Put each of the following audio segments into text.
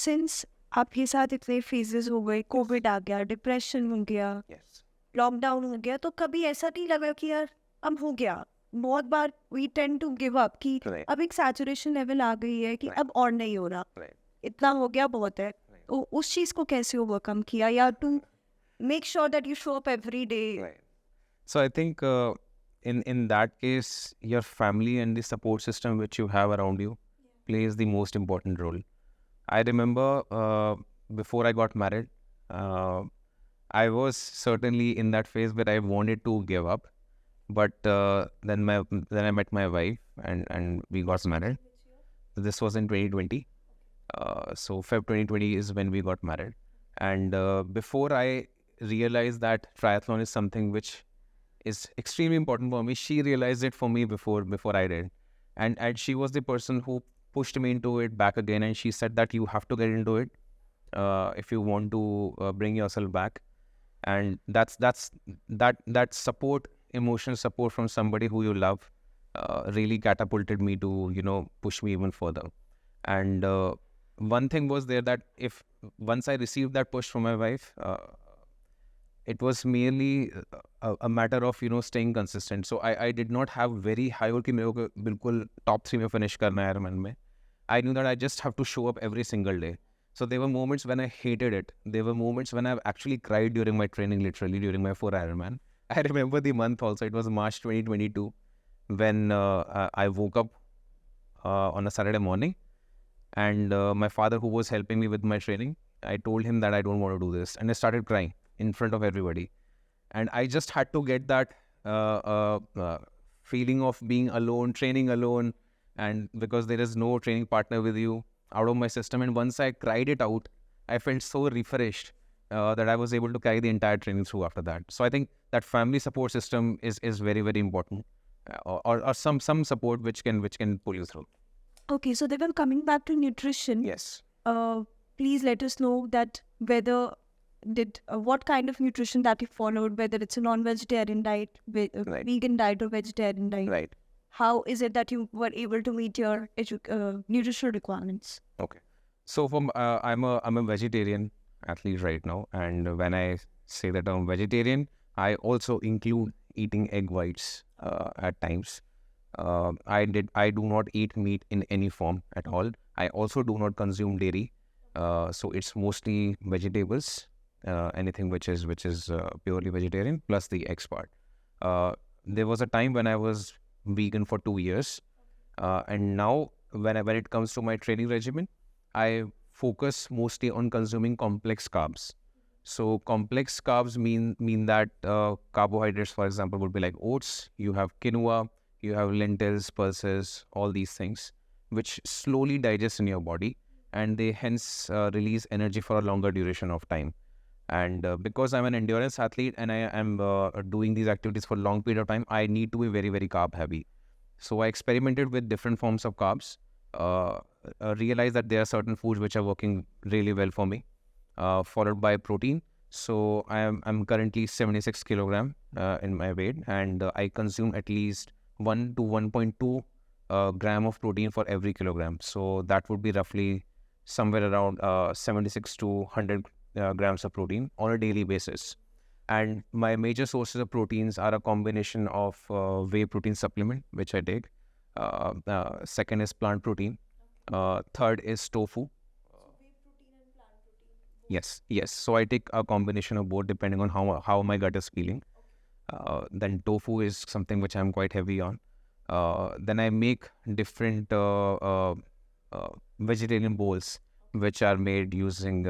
since आपके साथ इतने phases हो गए, COVID आ गया, depression हो गया, Yes. लॉकडाउन हो गया, तो कभी ऐसा नहीं लगा कि यार अब हो गया? बहुत बार we tend to give up कि Right. अब एक saturation level आ गई है कि Right. अब और नहीं हो रहा, Right. इतना हो गया बहुत है. Right. तो उस चीज को कैसे ओवरकम किया, या to make sure that you show up every day? Right. So I think in that case, your family and the support system which you have around you plays the most important role. I remember before I got married, I was certainly in that phase where I wanted to give up, but then I met my wife and we got married. This was in 2020. So Feb 2020 is when we got married. And before I realized that triathlon is something which is extremely important for me, she realized it for me before I did. And she was the person who pushed me into it back again, and she said that you have to get into it if you want to bring yourself back. And that support, emotional support from somebody who you love, really catapulted me to push me even further. And one thing was there that if once I received that push from my wife, it was merely a matter of staying consistent. So I did not have very high कि मेरे को बिल्कुल top 3 में finish करना है Ironman में. I knew that I just have to show up every single day. So there were moments when I hated it. There were moments when I've actually cried during my training, literally during my 4 Ironman. I remember the month also. It was March 2022 when I woke up on a Saturday morning, and my father, who was helping me with my training, I told him that I don't want to do this, and I started crying in front of everybody. And I just had to get that feeling of being alone, training alone, and because there is no training partner with you, out of my system. And once I cried it out, I felt so refreshed that I was able to carry the entire training through after that. So I think that family support system is very, very important, or some support which can pull you through. Okay, so then coming back to nutrition, Yes. Please let us know that whether what kind of nutrition that you followed, whether it's a non-vegetarian diet, Right. vegan diet, or vegetarian diet. Right. How is it that you were able to meet your nutritional requirements? Okay. So I'm a vegetarian athlete right now, and when I say that I'm vegetarian, I also include eating egg whites at times. I do not eat meat in any form at all. I also do not consume dairy. So it's mostly vegetables, anything which is purely vegetarian, plus the eggs part. There was a time when I was vegan for 2 years, and now when it comes to my training regimen, I focus mostly on consuming complex carbs. So complex carbs mean that carbohydrates, for example, would be like oats. You have quinoa, you have lentils, pulses, all these things, which slowly digest in your body, and they hence release energy for a longer duration of time. And because I'm an endurance athlete and I am doing these activities for a long period of time, I need to be very, very carb heavy. So I experimented with different forms of carbs, realized that there are certain foods which are working really well for me, followed by protein. So I'm currently 76 kilogram in my weight, and I consume at least 1 to 1.2 gram of protein for every kilogram. So that would be roughly somewhere around 76 to 100 grams of protein on a daily basis. And my major sources of proteins are a combination of whey protein supplement, which I take. Second is plant protein. Third is tofu. Yes. So I take a combination of both depending on how my gut is feeling. Then tofu is something which I'm quite heavy on. Then I make different vegetarian bowls which are made using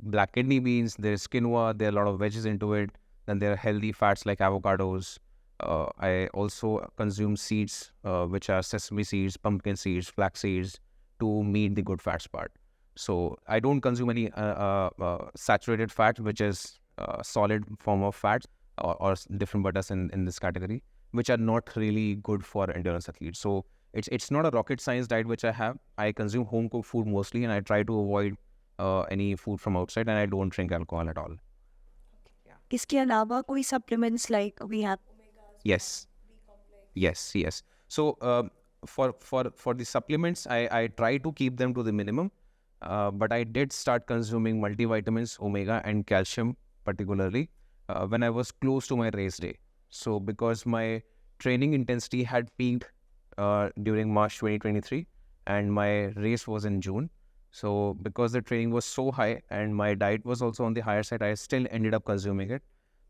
black kidney beans. There's quinoa, there are a lot of veggies into it. Then there are healthy fats like avocados. I also consume seeds, which are sesame seeds, pumpkin seeds, flax seeds, to meet the good fats part. So I don't consume any saturated fat, which is solid form of fats, or different butters in this category, which are not really good for endurance athletes. So it's not a rocket science diet which I have. I consume home cooked food mostly, and I try to avoid any food from outside, and I don't drink alcohol at all. इसके अलावा कोई supplements like we have? Yes. So for the supplements, I try to keep them to the minimum. but I did start consuming multivitamins, omega and calcium particularly when I was close to my race day. So because my training intensity had peaked during March 2023 and my race was in June. So because the training was so high and my diet was also on the higher side, I still ended up consuming it.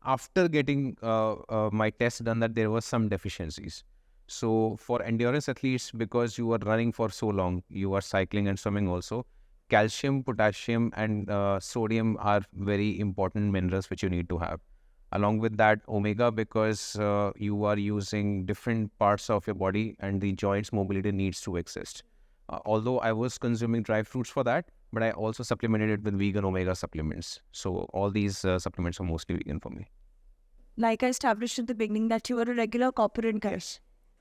After getting my test done that there was some deficiencies. So for endurance athletes, because you are running for so long, you are cycling and swimming also, calcium, potassium and sodium are very important minerals which you need to have. Along with that, omega, because you are using different parts of your body and the joints mobility needs to exist. Although I was consuming dry fruits for that, but I also supplemented it with vegan omega supplements. So all these supplements are mostly vegan for me. Like I established at the beginning that you are a regular corporate guy. Yes.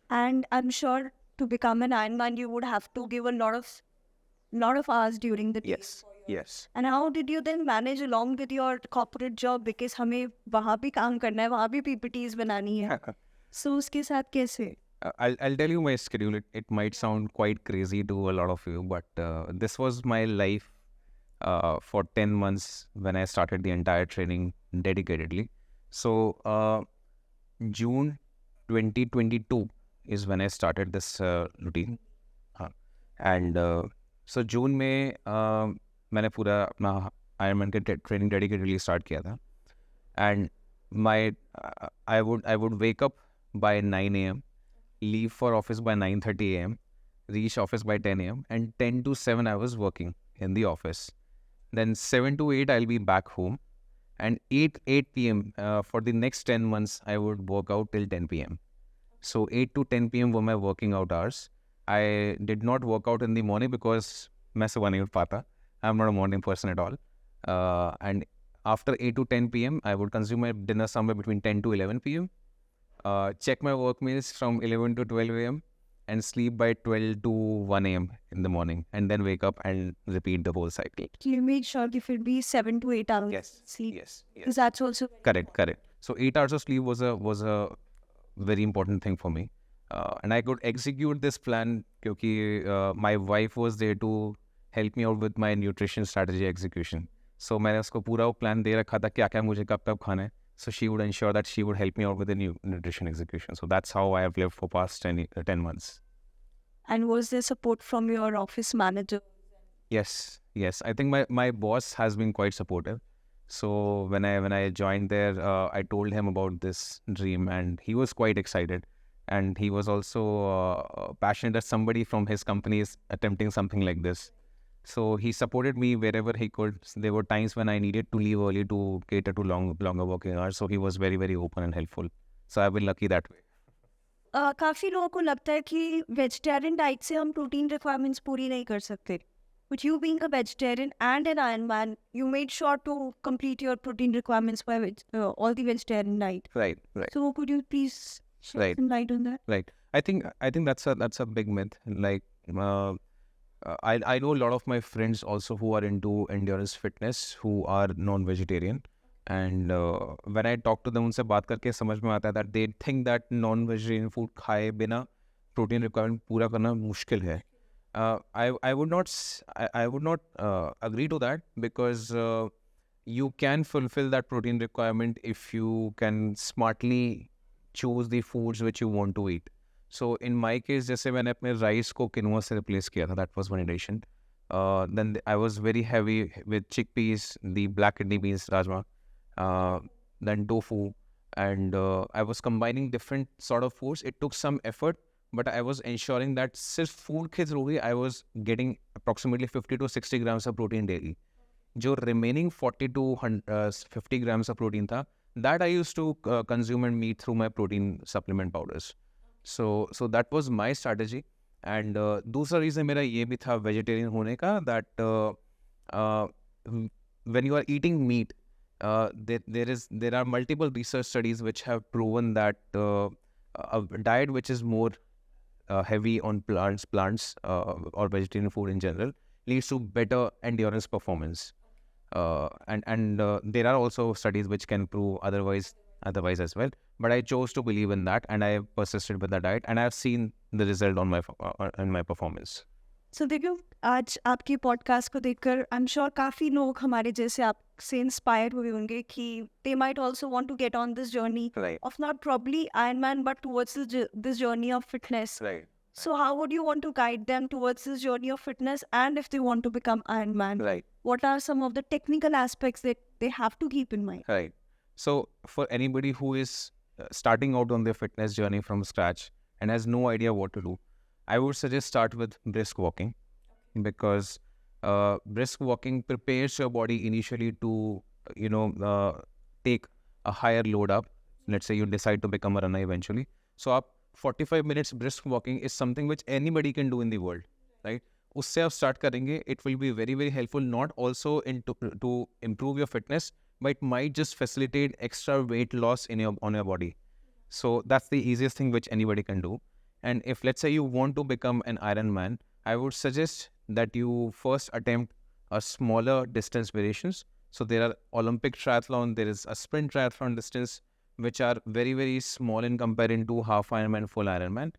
And I'm sure to become an Ironman, you would have to give a lot of hours during the day. Yes. Yes. And how did you then manage along with your corporate job? Because हमें वहाँ भी काम करना है, वहाँ भी PPTs बनानी है. So उसके साथ कैसे? I'll tell you my schedule. It might sound quite crazy to a lot of you, but this was my life for 10 months when I started the entire training dedicatedly. So June 2022 is when I started this routine. And so June में मैंने पूरा अपना Ironman के training dedicatedly start किया था. And I would wake up by 9 a.m. leave for office by 9:30 a.m., reach office by 10 a.m. and 10 to 7 I was working in the office. Then 7 to 8 I'll be back home, and 8 p.m. For the next 10 months I would work out till 10 p.m. So 8 to 10 p.m. were my working out hours. I did not work out in the morning because मैं सुबह नहीं उठ पाता. I'm not a morning person at all. And after 8 to 10 p.m. I would consume my dinner somewhere between 10 to 11 p.m. Check my work meals from 11 to 12 a.m. and sleep by 12 to 1 a.m. in the morning, and then wake up and repeat the whole cycle. You made sure if it be 7 to 8 hours Yes. sleep. Yes. Because that's also Correct. So 8 hours of sleep was a very important thing for me, and I could execute this plan because my wife was there to help me out with my nutrition strategy execution. So मैंने उसको पूरा वो plan दे रखा था क्या क्या मुझे कब कब खाना है. So she would ensure that she would help me out with the new nutrition execution. So that's how I have lived for past 10 months. And was there support from your office manager? Yes. I think my boss has been quite supportive. So when I joined there, I told him about this dream, and he was quite excited. And he was also passionate that somebody from his company is attempting something like this. So he supported me wherever he could. There were times when I needed to leave early to cater to longer working hours. So he was very, very open and helpful. So I've been lucky that way. काफ़ी लोगों को लगता है कि vegetarian diet से हम protein requirements पूरी नहीं कर सकते. But you being a vegetarian and an Ironman, you made sure to complete your protein requirements by all the vegetarian diet. Right. So could you please shed some light on that? Right. I think that's a big myth. Like I know a lot of my friends also who are into endurance fitness who are non-vegetarian, and when I talk to them, उनसे बात करके समझ में आता है that they think that non-vegetarian food खाए बिना protein requirement पूरा करना मुश्किल है. I would not agree to that, because you can fulfill that protein requirement if you can smartly choose the foods which you want to eat. So in my case, जैसे मैंने अपने rice को quinoa से replace किया था, that was one addition. Then I was very heavy with chickpeas, the black kidney beans, rajma, then tofu, and I was combining different sort of foods. It took some effort, but I was ensuring that सिर्फ food के through he I was getting approximately 50 to 60 grams of protein daily. जो remaining 40 to 50 grams of protein था, that I used to consume and meet through my protein supplement powders. So that was my strategy. And दूसरा reason मेरा ये भी था vegetarian होने का, that when you are eating meat, there are multiple research studies which have proven that a diet which is more heavy on plants or vegetarian food in general leads to better endurance performance. And there are also studies which can prove otherwise as well. But I chose to believe in that, and I persisted with the diet, and I have seen the result on my performance. सो दिव्यम, आज आपकी podcast को देखकर I am sure काफ़ी लोग हमारे जैसे आपसे inspire हुए होंगे कि they might also want to get on this journey Right. Of not probably iron but towards this journey of fitness. Right. So how would you want to guide them towards this journey of fitness, and if they want to become Ironman, Right. what are some of the technical aspects that they have to keep in mind? Right. So for anybody who is starting out on their fitness journey from scratch and has no idea what to do, I would suggest start with brisk walking, because brisk walking prepares your body initially to take a higher load up. Let's say you decide to become a runner eventually. So 45 minutes brisk walking is something which anybody can do in the world, right? उससे आप start करेंगे, it will be very very helpful, not also to improve your fitness, but it might just facilitate extra weight loss on your body. So that's the easiest thing which anybody can do. And if let's say you want to become an Ironman, I would suggest that you first attempt a smaller distance variations. So there are Olympic triathlon, there is a sprint triathlon distance, which are very very small in comparison to half Ironman, full Ironman.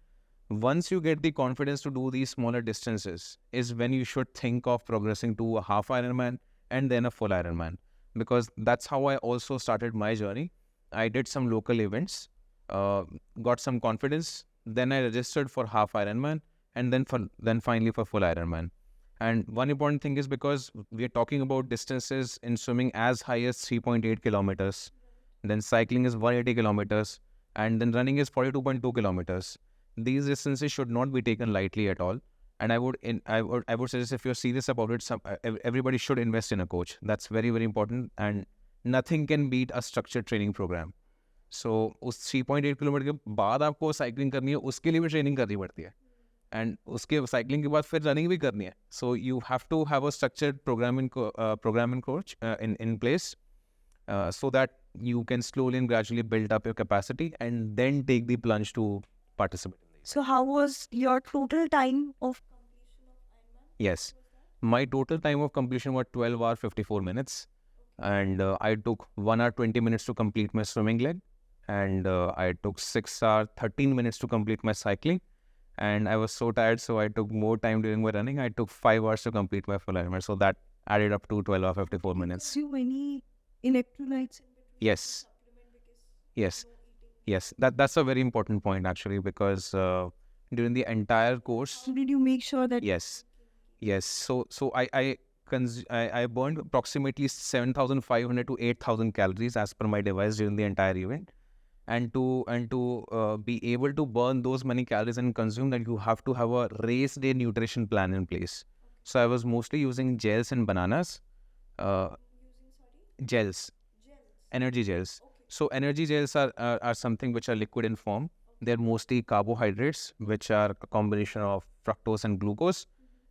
Once you get the confidence to do these smaller distances is when you should think of progressing to a half Ironman and then a full Ironman, because that's how I also started my journey. I did some local events, got some confidence, then I registered for half Ironman, and then finally for full Ironman. And one important thing is, because we are talking about distances in swimming as high as 3.8 kilometers, then cycling is 180 kilometers, and then running is 42.2 kilometers. These distances should not be taken lightly at all. And I would suggest, if you're serious about it, everybody should invest in a coach. That's very very important, and nothing can beat a structured training program. So उस 3.8 kilometre के बाद आपको cycling करनी है, उसके लिए भी training करनी पड़ती है, एंड उसके साइकिलिंग के बाद फिर रनिंग भी करनी है. So you have to have a structured program in coach in place, so that you can slowly and gradually build up your capacity and then take the plunge to participate. So how was your total time of completion of Ironman? Yes, my total time of completion was 12 hours 54 minutes, and I took 1 hour 20 minutes to complete my swimming leg, and I took 6 hours 13 minutes to complete my cycling, and I was so tired, so I took more time during my running. I took 5 hours to complete my full Ironman, so that added up to 12 hours 54 minutes. Do you any electrolytes in between? Yes. Supplement because Yes. no eating. Yes, that's a very important point actually, because during the entire course, How did you make sure that? yes. So I burned approximately 7,500 to 8,000 calories as per my device during the entire event, and to be able to burn those many calories and consume that, you have to have a race day nutrition plan in place. So I was mostly using gels and bananas, gels, energy gels. So energy gels are something which are liquid in form. They're mostly carbohydrates, which are a combination of fructose and glucose.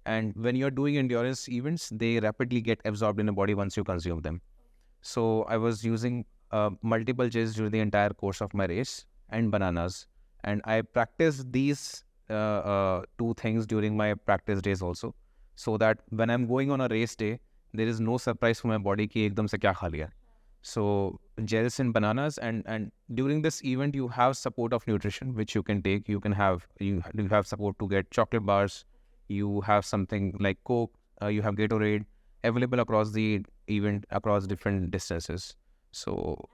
And when you're doing endurance events, they rapidly get absorbed in the body once you consume them. So I was using multiple gels during the entire course of my race, and bananas. And I practiced these two things during my practice days also, so that when I'm going on a race day, there is no surprise for my body कि एकदम से क्या खा लिया. So gels and bananas, and during this event you have support of nutrition which you can take. You have support to get chocolate bars. You have something like Coke. You have Gatorade available across the event, across different distances. So,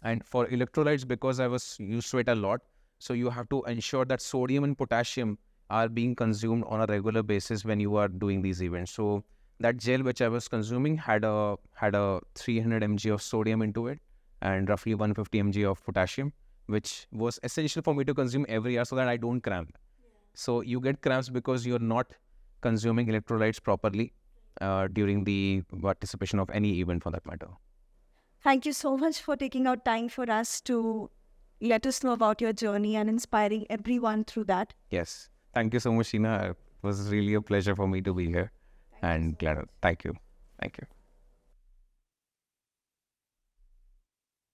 and for electrolytes, because you sweat a lot, so you have to ensure that sodium and potassium are being consumed on a regular basis when you are doing these events. So that gel which I was consuming had a 300 mg of sodium into it, and roughly 150 mg of potassium, which was essential for me to consume every hour so that I don't cramp. So you get cramps because you're not consuming electrolytes properly during the participation of any event, for that matter. Thank you so much for taking out time for us to let us know about your journey and inspiring everyone through that. Yes. Thank you so much, Sheena. It was really a pleasure for me to be here. Thank you. Thank you.